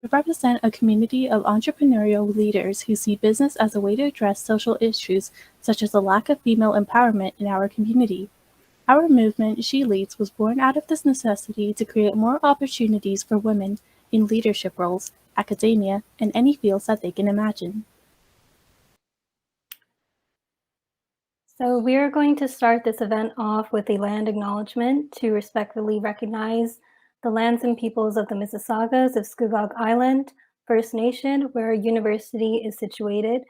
We represent a community of entrepreneurial leaders who see business as a way to address social issues such as the lack of female empowerment in our community. Our movement, She Leads, was born out of this necessity to create more opportunities for women in leadership roles, academia, and any fields that they can imagine. So we are going to start this event off with a land acknowledgement to respectfully recognize the lands and peoples of the Mississaugas of Scugog Island, First Nation, where our university is situated.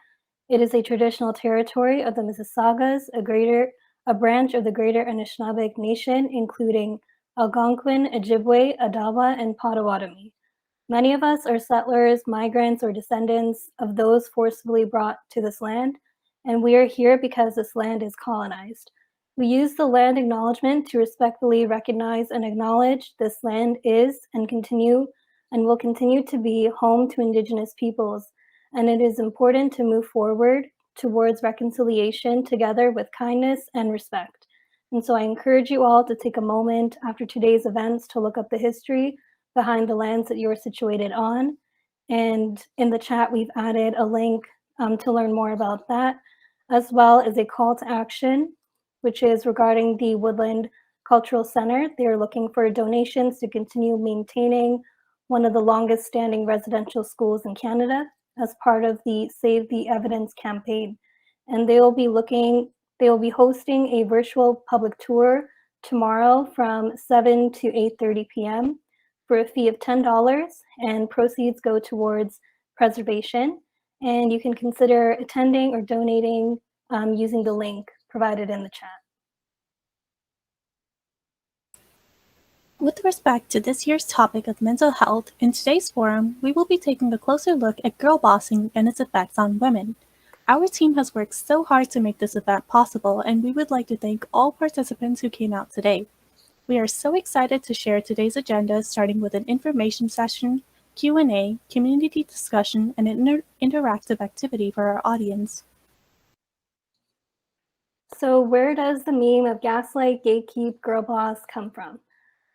It is a traditional territory of the Mississaugas, a branch of the Greater Anishinaabeg Nation, including Algonquin, Ojibwe, Adawa, and Potawatomi. Many of us are settlers, migrants, or descendants of those forcibly brought to this land, and we are here because this land is colonized. We use the land acknowledgement to respectfully recognize and acknowledge this land is and will continue to be home to Indigenous peoples, and it is important to move forward towards reconciliation together with kindness and respect. And so I encourage you all to take a moment after today's events to look up the history behind the lands that you are situated on. And in the chat, we've added a link to learn more about that, as well as a call to action, which is regarding the Woodland Cultural Center. They're looking for donations to continue maintaining one of the longest standing residential schools in Canada as part of the Save the Evidence campaign. And they will be hosting a virtual public tour tomorrow from 7 to 8:30 p.m. for a fee of $10, and proceeds go towards preservation. And you can consider attending or donating using the link provided in the chat. With respect to this year's topic of mental health, in today's forum, we will be taking a closer look at girlbossing and its effects on women. Our team has worked so hard to make this event possible, and we would like to thank all participants who came out today. We are so excited to share today's agenda, starting with an information session, Q&A, community discussion, and an interactive activity for our audience. So where does the meme of gaslight, gatekeep, girl boss come from?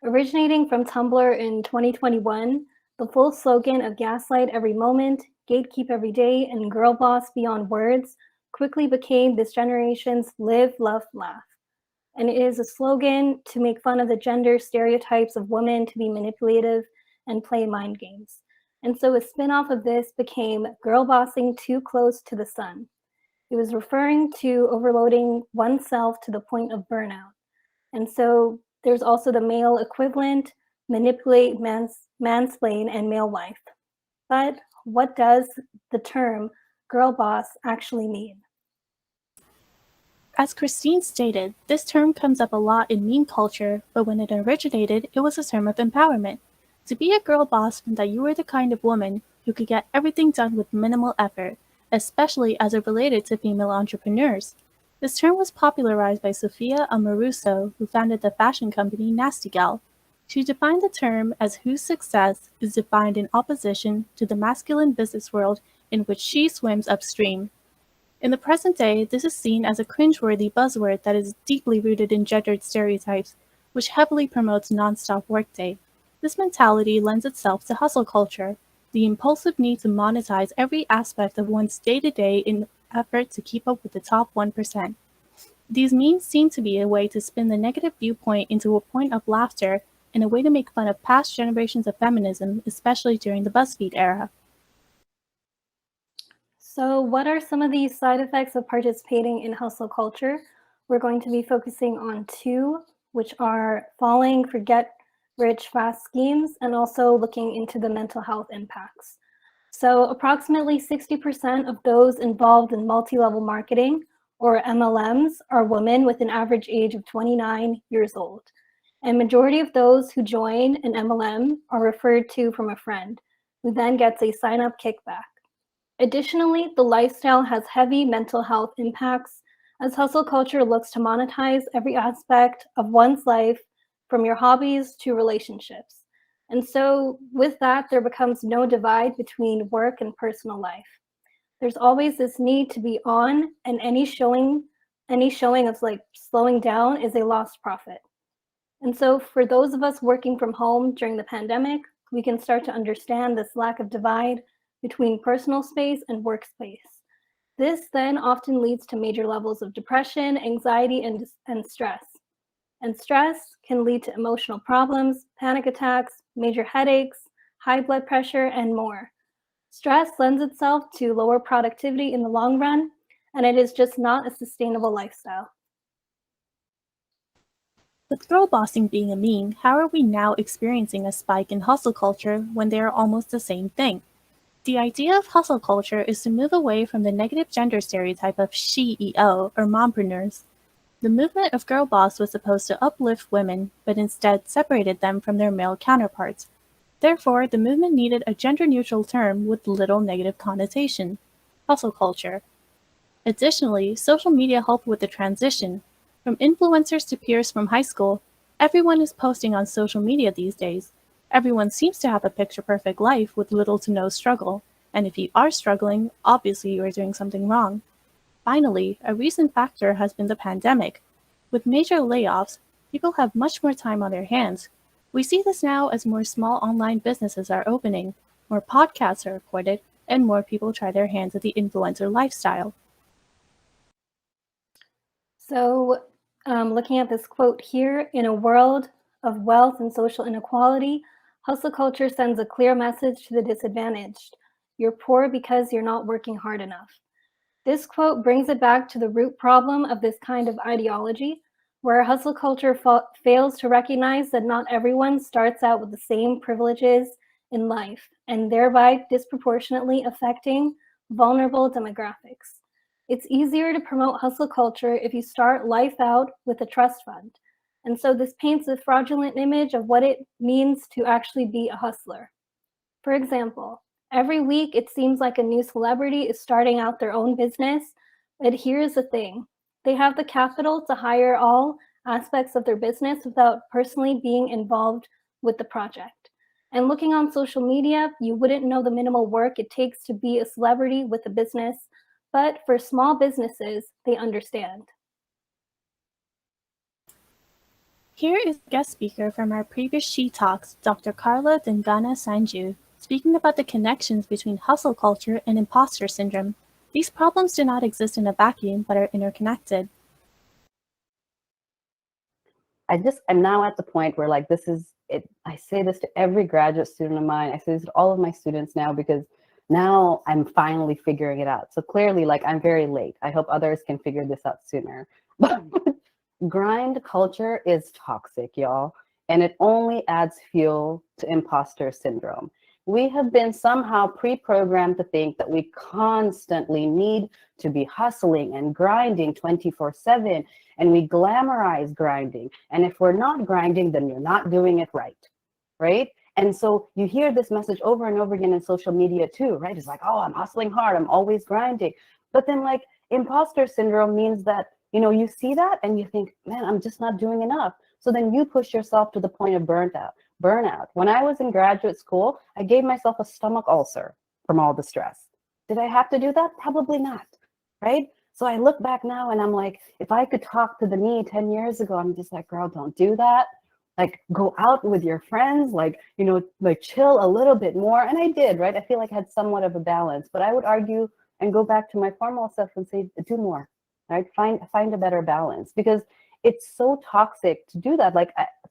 Originating from Tumblr in 2021, the full slogan of gaslight every moment, gatekeep every day, and girl boss beyond words quickly became this generation's live, love, laugh. And it is a slogan to make fun of the gender stereotypes of women to be manipulative and play mind games. And so a spin-off of this became girl bossing too close to the sun. It was referring to overloading oneself to the point of burnout. And so there's also the male equivalent, manipulate, mansplain, and male wife. But what does the term girl boss actually mean? As Christine stated, this term comes up a lot in meme culture, but when it originated, it was a term of empowerment. To be a girl boss meant that you were the kind of woman who could get everything done with minimal effort, especially as it related to female entrepreneurs. This term was popularized by Sophia Amoruso, who founded the fashion company Nasty Gal. She defined the term as whose success is defined in opposition to the masculine business world in which she swims upstream. In the present day, this is seen as a cringeworthy buzzword that is deeply rooted in gendered stereotypes, which heavily promotes non-stop workday. This mentality lends itself to hustle culture, the impulsive need to monetize every aspect of one's day-to-day in effort to keep up with the top 1%. These memes seem to be a way to spin the negative viewpoint into a point of laughter and a way to make fun of past generations of feminism, especially during the BuzzFeed era. So what are some of the side effects of participating in hustle culture? We're going to be focusing on two, which are falling for get-rich-fast schemes and also looking into the mental health impacts. So approximately 60% of those involved in multi-level marketing, or MLMs, are women with an average age of 29 years old. And majority of those who join an MLM are referred to from a friend, who then gets a sign-up kickback. Additionally, the lifestyle has heavy mental health impacts as hustle culture looks to monetize every aspect of one's life, from your hobbies to relationships. And so with that, there becomes no divide between work and personal life. There's always this need to be on, and any showing of like slowing down is a lost profit. And so for those of us working from home during the pandemic, we can start to understand this lack of divide between personal space and workspace. This then often leads to major levels of depression, anxiety, and stress. And stress can lead to emotional problems, panic attacks, major headaches, high blood pressure, and more. Stress lends itself to lower productivity in the long run, and it is just not a sustainable lifestyle. With girlbossing being a meme, how are we now experiencing a spike in hustle culture when they are almost the same thing? The idea of hustle culture is to move away from the negative gender stereotype of she-EO or mompreneurs. The movement of girl boss was supposed to uplift women, but instead separated them from their male counterparts. Therefore, the movement needed a gender-neutral term with little negative connotation: hustle culture. Additionally, social media helped with the transition. From influencers to peers from high school, everyone is posting on social media these days. Everyone seems to have a picture-perfect life with little to no struggle, and if you are struggling, obviously you are doing something wrong. Finally, a recent factor has been the pandemic. With major layoffs, people have much more time on their hands. We see this now as more small online businesses are opening, more podcasts are recorded, and more people try their hands at the influencer lifestyle. So, looking at this quote here, in a world of wealth and social inequality, hustle culture sends a clear message to the disadvantaged. You're poor because you're not working hard enough. This quote brings it back to the root problem of this kind of ideology, where hustle culture fails to recognize that not everyone starts out with the same privileges in life, and thereby disproportionately affecting vulnerable demographics. It's easier to promote hustle culture if you start life out with a trust fund. And so this paints a fraudulent image of what it means to actually be a hustler. For example, every week it seems like a new celebrity is starting out their own business, but here's the thing: they have the capital to hire all aspects of their business without personally being involved with the project. And looking on social media, you wouldn't know the minimal work it takes to be a celebrity with a business, but for small businesses, they understand. Here is a guest speaker from our previous SheTalks, Dr. Karla Dengana Sanju, speaking about the connections between hustle culture and imposter syndrome. These problems do not exist in a vacuum but are interconnected. I'm now at the point where like this is it. I say this to every graduate student of mine. I say this to all of my students now because now I'm finally figuring it out. So clearly, like I'm very late. I hope others can figure this out sooner. But grind culture is toxic, y'all, and it only adds fuel to imposter syndrome. We have been somehow pre-programmed to think that we constantly need to be hustling and grinding 24/7, and we glamorize grinding. And if we're not grinding, then you're not doing it right, right? And so you hear this message over and over again in social media too, right? It's like, oh, I'm hustling hard, I'm always grinding. But then like imposter syndrome means that, you see that and you think, man, I'm just not doing enough. So then you push yourself to the point of burnout. When I was in graduate school, I gave myself a stomach ulcer from all the stress. Did I have to do that? Probably not, right? So I look back now and I'm like, if I could talk to the me 10 years ago, I'm just like, girl, don't do that. Like go out with your friends, like, like chill a little bit more. And I did, right? I feel like I had somewhat of a balance, but I would argue and go back to my formal self and say, do more, right? Find a better balance because it's so toxic to do that.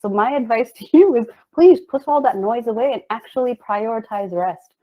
So my advice to you is please put all that noise away and actually prioritize rest.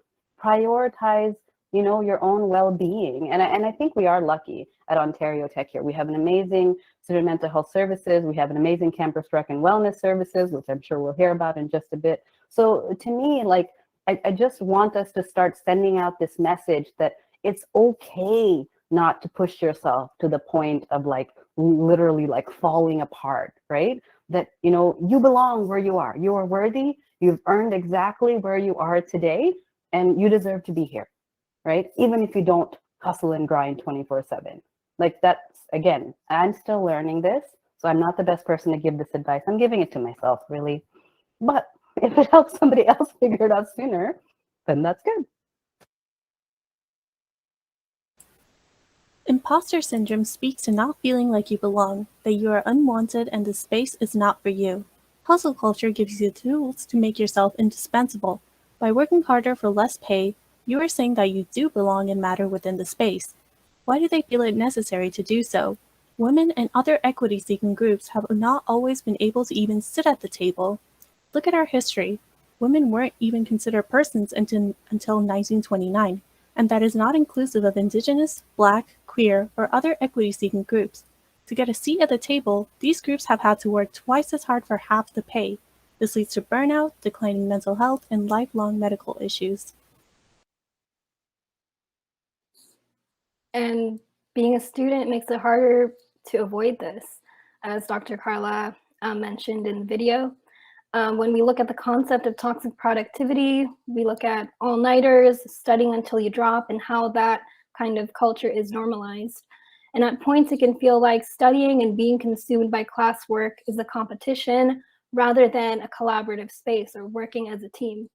Prioritize, your own well-being. And I think we are lucky at Ontario Tech here. We have an amazing student mental health services. We have an amazing campus rec and wellness services, which I'm sure we'll hear about in just a bit. So to me, like, I just want us to start sending out this message that it's okay not to push yourself to the point of like literally like falling apart, right? That, you belong where you are. You are worthy. You've earned exactly where you are today, and you deserve to be here, right? Even if you don't hustle and grind 24/7. Like that's, again, I'm still learning this. So I'm not the best person to give this advice. I'm giving it to myself, really. But if it helps somebody else figure it out sooner, then that's good. Imposter syndrome speaks to not feeling like you belong, that you are unwanted and the space is not for you. Hustle culture gives you the tools to make yourself indispensable. By working harder for less pay, you are saying that you do belong and matter within the space. Why do they feel it necessary to do so? Women and other equity-seeking groups have not always been able to even sit at the table. Look at our history. Women weren't even considered persons until 1929, and that is not inclusive of Indigenous, Black, queer, or other equity-seeking groups. To get a seat at the table, these groups have had to work twice as hard for half the pay. This leads to burnout, declining mental health, and lifelong medical issues. And being a student makes it harder to avoid this, as Dr. Karla mentioned in the video. When we look at the concept of toxic productivity, we look at all-nighters, studying until you drop, and how that kind of culture is normalized. And at points, it can feel like studying and being consumed by classwork is a competition rather than a collaborative space or working as a team.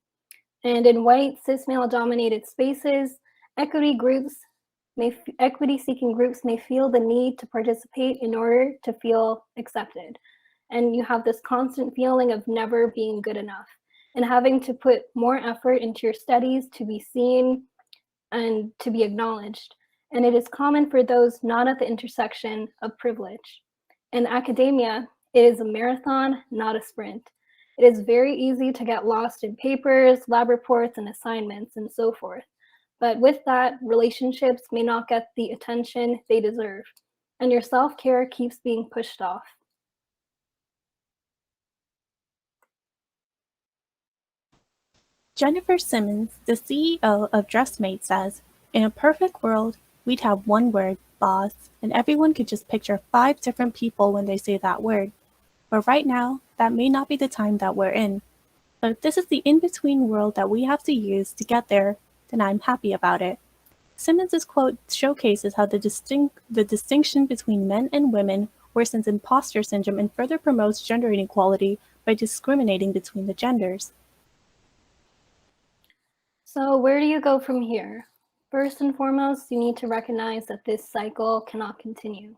And in white, cis male-dominated spaces, equity-seeking groups may feel the need to participate in order to feel accepted. And you have this constant feeling of never being good enough and having to put more effort into your studies to be seen and to be acknowledged. And it is common for those not at the intersection of privilege. In academia, it is a marathon, not a sprint. It is very easy to get lost in papers, lab reports, and assignments, and so forth. But with that, relationships may not get the attention they deserve, and your self-care keeps being pushed off. Jennifer Simmons, the CEO of Dressmate, says, "In a perfect world, we'd have one word, boss, and everyone could just picture 5 different people when they say that word. But right now, that may not be the time that we're in. But if this is the in-between world that we have to use to get there, then I'm happy about it." Simmons's quote showcases how the distinction between men and women worsens imposter syndrome and further promotes gender inequality by discriminating between the genders. So where do you go from here? First and foremost, you need to recognize that this cycle cannot continue.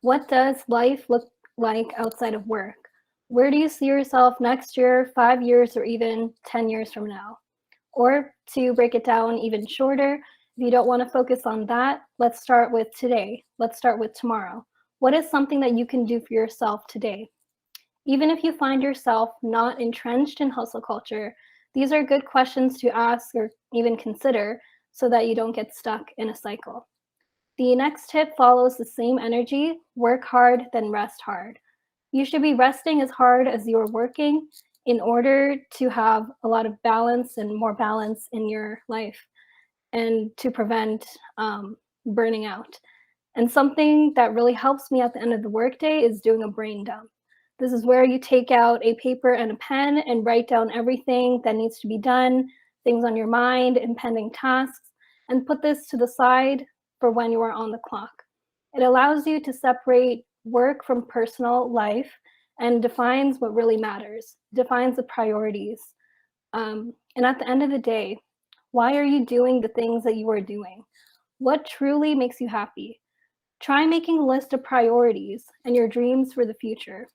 What does life look like outside of work? Where do you see yourself next year, 5 years, or even 10 years from now? Or to break it down even shorter, if you don't want to focus on that, let's start with today. Let's start with tomorrow. What is something that you can do for yourself today? Even if you find yourself not entrenched in hustle culture, these are good questions to ask or even consider so that you don't get stuck in a cycle. The next tip follows the same energy: work hard, then rest hard. You should be resting as hard as you're working in order to have a lot of balance and more balance in your life and to prevent burning out. And something that really helps me at the end of the workday is doing a brain dump. This is where you take out a paper and a pen and write down everything that needs to be done, things on your mind, impending tasks, and put this to the side for when you are on the clock. It allows you to separate work from personal life and defines what really matters, defines the priorities. And at the end of the day, why are you doing the things that you are doing? What truly makes you happy? Try making a list of priorities and your dreams for the future.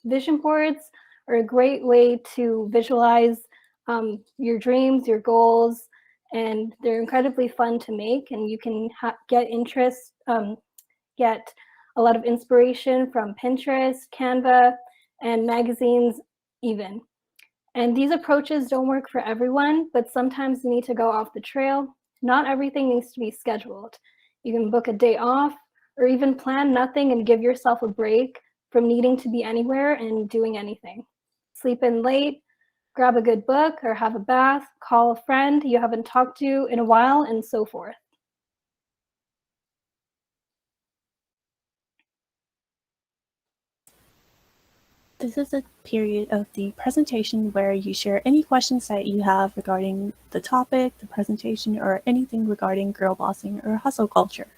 Vision boards are a great way to visualize your dreams, your goals, and they're incredibly fun to make. And you can get interest, get a lot of inspiration from Pinterest, Canva, and magazines even. And these approaches don't work for everyone, but sometimes you need to go off the trail. Not everything needs to be scheduled. You can book a day off or even plan nothing and give yourself a break from needing to be anywhere and doing anything. Sleep in late, grab a good book or have a bath, call a friend you haven't talked to in a while, and so forth. This is a period of the presentation where you share any questions that you have regarding the topic, the presentation, or anything regarding girl bossing or hustle culture.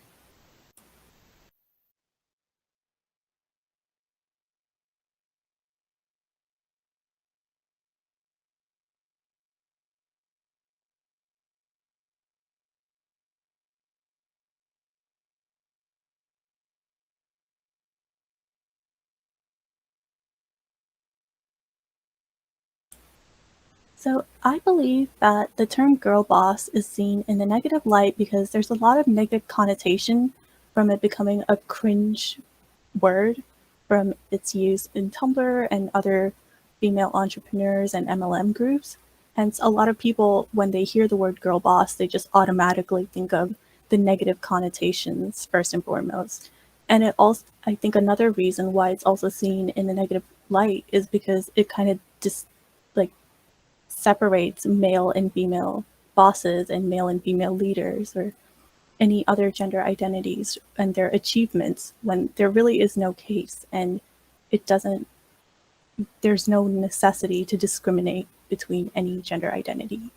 So I believe that the term girl boss is seen in a negative light because there's a lot of negative connotation from it becoming a cringe word from its use in Tumblr and other female entrepreneurs and MLM groups. Hence, a lot of people, when they hear the word girl boss, they just automatically think of the negative connotations first and foremost. And it also, I think another reason why it's also seen in a negative light is because it kind of just like separates male and female bosses and male and female leaders or any other gender identities and their achievements when there really is no case and it doesn't there's no necessity to discriminate between any gender identity.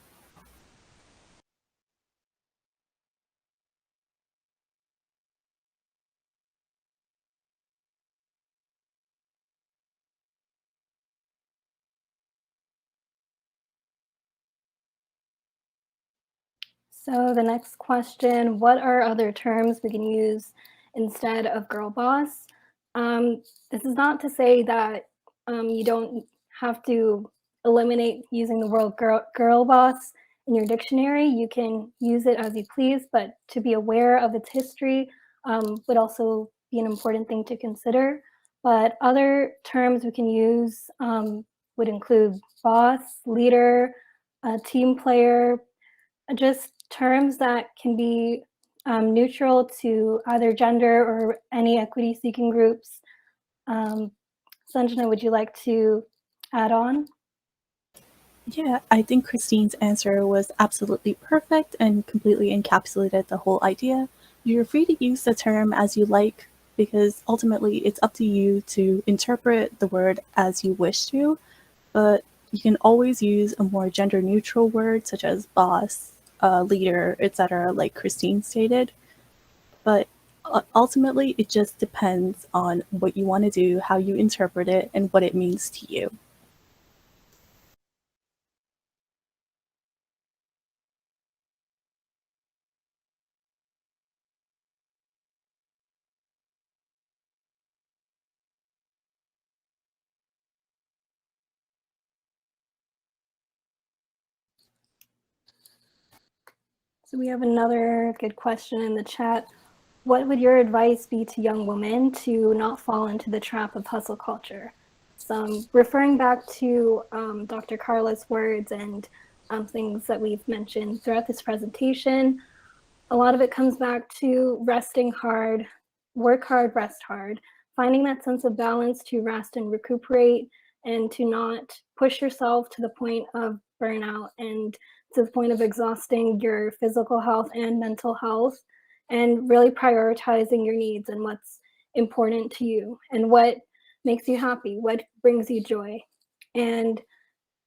So the next question, what are other terms we can use instead of girl boss? This is not to say that you don't have to eliminate using the word girl boss in your dictionary. You can use it as you please, but to be aware of its history would also be an important thing to consider. But other terms we can use would include boss, leader, team player, just terms that can be neutral to either gender or any equity seeking groups. Um, Sanjana, would you like to add on? Yeah, I think Christine's answer was absolutely perfect and completely encapsulated the whole idea. You're free to use the term as you like because ultimately it's up to you to interpret the word as you wish to, but you can always use a more gender neutral word such as boss, leader, etc., like Christine stated. But ultimately, it just depends on what you want to do, how you interpret it, and what it means to you. So we have another good question in the chat. What would your advice be to young women to not fall into the trap of hustle culture? So referring back to Dr. Karla's words and things that we've mentioned throughout this presentation, a lot of it comes back to resting hard, work hard, rest hard, finding that sense of balance to rest and recuperate and to not push yourself to the point of burnout and to the point of exhausting your physical health and mental health, and really prioritizing your needs and what's important to you and what makes you happy, what brings you joy. And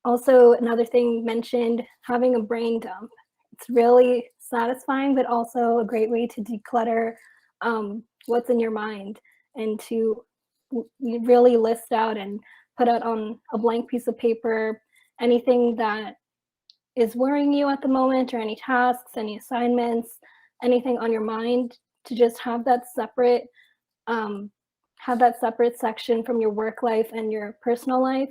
also, another thing mentioned, having a brain dump. It's really satisfying, but also a great way to declutter what's in your mind and to really list out and put out on a blank piece of paper anything that is worrying you at the moment or any tasks, any assignments, anything on your mind, to just um, have that separate section from your work life and your personal life.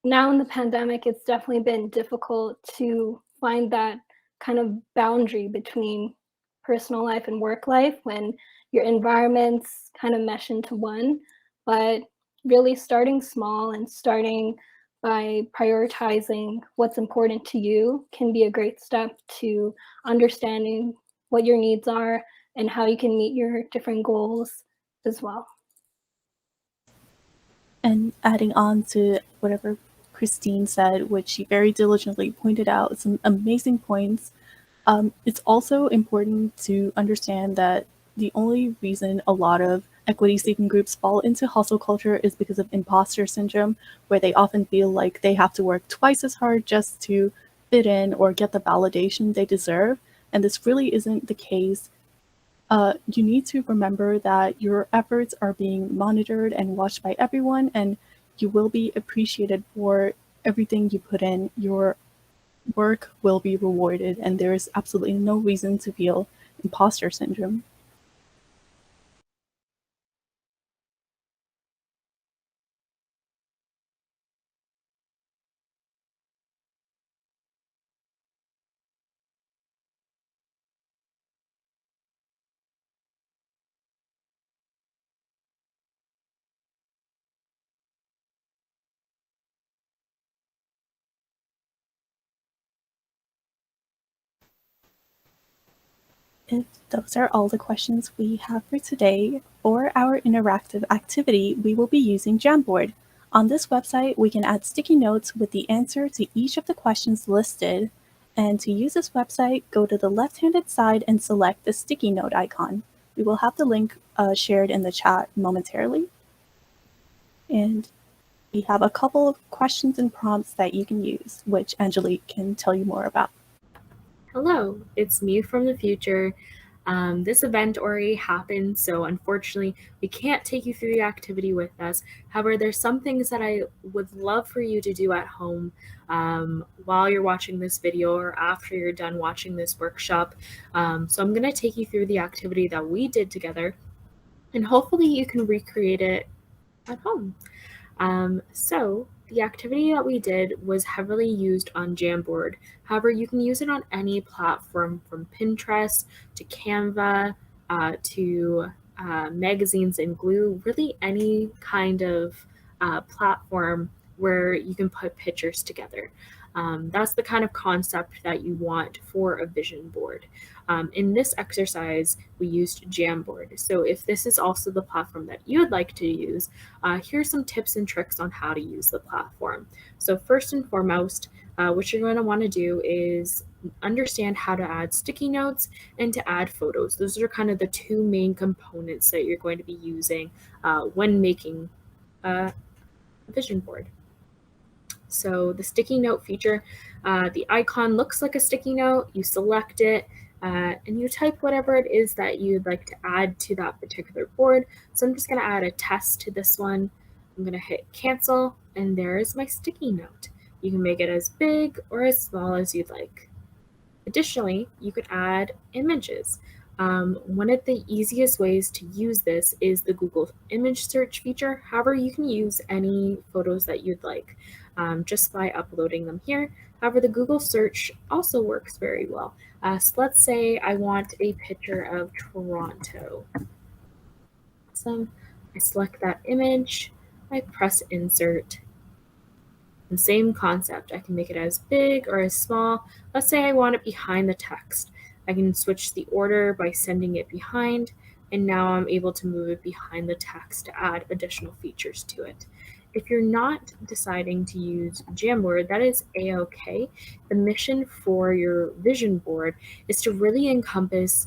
Now in the pandemic, it's definitely been difficult to find that kind of boundary between personal life and work life when your environments kind of mesh into one. But really starting small and starting by prioritizing what's important to you can be a great step to understanding what your needs are and how you can meet your different goals as well. And adding on to whatever Christine said, which she very diligently pointed out some amazing points, it's also important to understand that the only reason a lot of equity seeking groups fall into hustle culture is because of imposter syndrome, where they often feel like they have to work twice as hard just to fit in or get the validation they deserve. And this really isn't the case. You need to remember that your efforts are being monitored and watched by everyone, and you will be appreciated for everything you put in. Your work will be rewarded, and there is absolutely no reason to feel imposter syndrome. If those are all the questions we have for today, for our interactive activity, we will be using Jamboard. On this website, we can add sticky notes with the answer to each of the questions listed. And to use this website, go to the left-handed side and select the sticky note icon. We will have the link shared in the chat momentarily. And we have a couple of questions and prompts that you can use, which Angelique can tell you more about. Hello, it's me from the future. This event already happened, so unfortunately we can't take you through the activity with us. However, there's some things that I would love for you to do at home while you're watching this video or after you're done watching this workshop. So I'm going to take you through the activity that we did together, and hopefully you can recreate it at home. So the activity that we did was heavily used on Jamboard. However, you can use it on any platform from Pinterest to Canva to magazines and glue, really any kind of platform where you can put pictures together. That's the kind of concept that you want for a vision board. In this exercise, we used Jamboard. So if this is also the platform that you would like to use, here's some tips and tricks on how to use the platform. So first and foremost, what you're going to want to do is understand how to add sticky notes and to add photos. Those are kind of the two main components that you're going to be using when making a vision board. So the sticky note feature, the icon looks like a sticky note. You select it and you type whatever it is that you'd like to add to that particular board. So I'm just going to add a test to this one. I'm going to hit cancel, and there is my sticky note. You can make it as big or as small as you'd like. Additionally, you could add images. One of the easiest ways to use this is the Google image search feature. However, you can use any photos that you'd like just by uploading them here. However, the Google search also works very well. So let's say I want a picture of Toronto. Awesome. I select that image, I press insert. And same concept, I can make it as big or as small. Let's say I want it behind the text. I can switch the order by sending it behind, and now I'm able to move it behind the text to add additional features to it. If you're not deciding to use Jamboard, that is a-okay. The mission for your vision board is to really encompass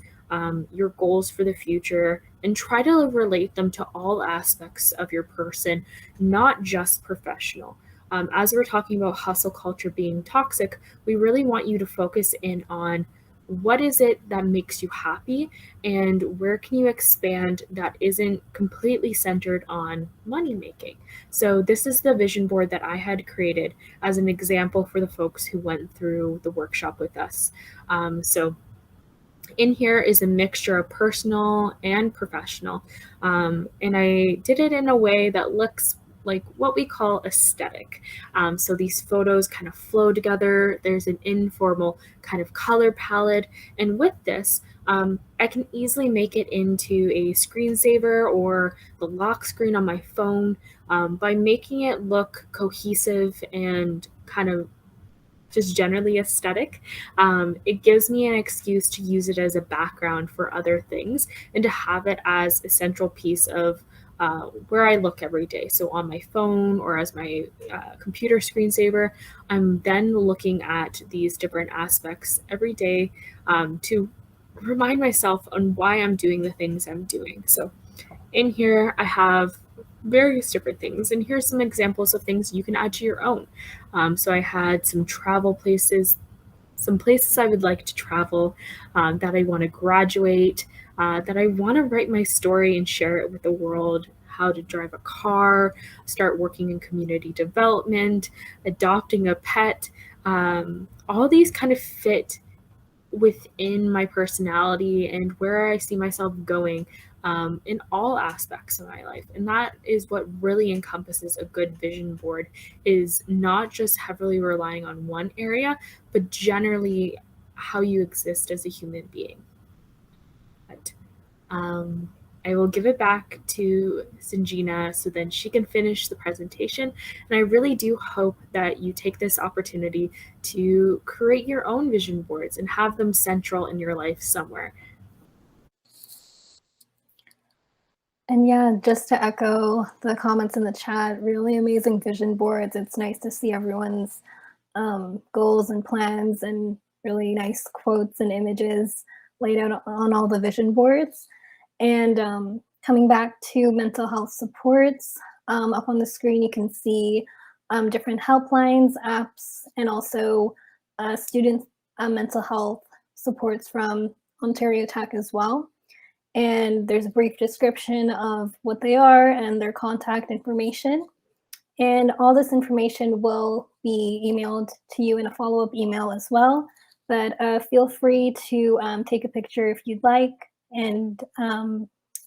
your goals for the future and try to relate them to all aspects of your person, not just professional. As we're talking about hustle culture being toxic, we really want you to focus in on what is it that makes you happy and where can you expand that isn't completely centered on money making. So this is the vision board that I had created as an example for the folks who went through the workshop with us. So in here is a mixture of personal and professional. And I did it in a way that looks like what we call aesthetic. So these photos kind of flow together. There's an informal kind of color palette. And with this, I can easily make it into a screensaver or the lock screen on my phone by making it look cohesive and kind of just generally aesthetic. It gives me an excuse to use it as a background for other things and to have it as a central piece of where I look every day. So on my phone or as my computer screensaver, I'm then looking at these different aspects every day to remind myself on why I'm doing the things I'm doing. So in here, I have various different things, and here's some examples of things you can add to your own. So I had some travel places, some places I would like to travel, that I want to graduate, that I want to write my story and share it with the world, how to drive a car, start working in community development, adopting a pet. All these kind of fit within my personality and where I see myself going in all aspects of my life. And that is what really encompasses a good vision board, is not just heavily relying on one area, but generally how you exist as a human being. But, I will give it back to Sanjina so then she can finish the presentation. And I really do hope that you take this opportunity to create your own vision boards and have them central in your life somewhere. And yeah, just to echo the comments in the chat, really amazing vision boards. It's nice to see everyone's goals and plans and really nice quotes and images laid out on all the vision boards. And coming back to mental health supports, up on the screen you can see different helplines, apps, and also student mental health supports from Ontario Tech as well. And there's a brief description of what they are and their contact information. And all this information will be emailed to you in a follow-up email as well. But feel free to take a picture if you'd like. And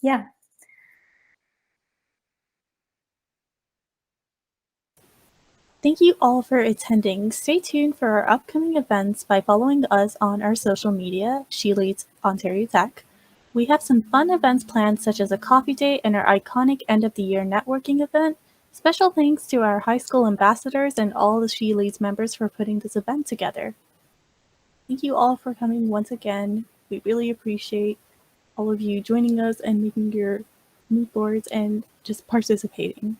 yeah. Thank you all for attending. Stay tuned for our upcoming events by following us on our social media, She Leads Ontario Tech. We have some fun events planned, such as a coffee date and our iconic end-of-the-year networking event. Special thanks to our high school ambassadors and all the She Leads members for putting this event together. Thank you all for coming once again. We really appreciate all of you joining us and making your mood boards and just participating.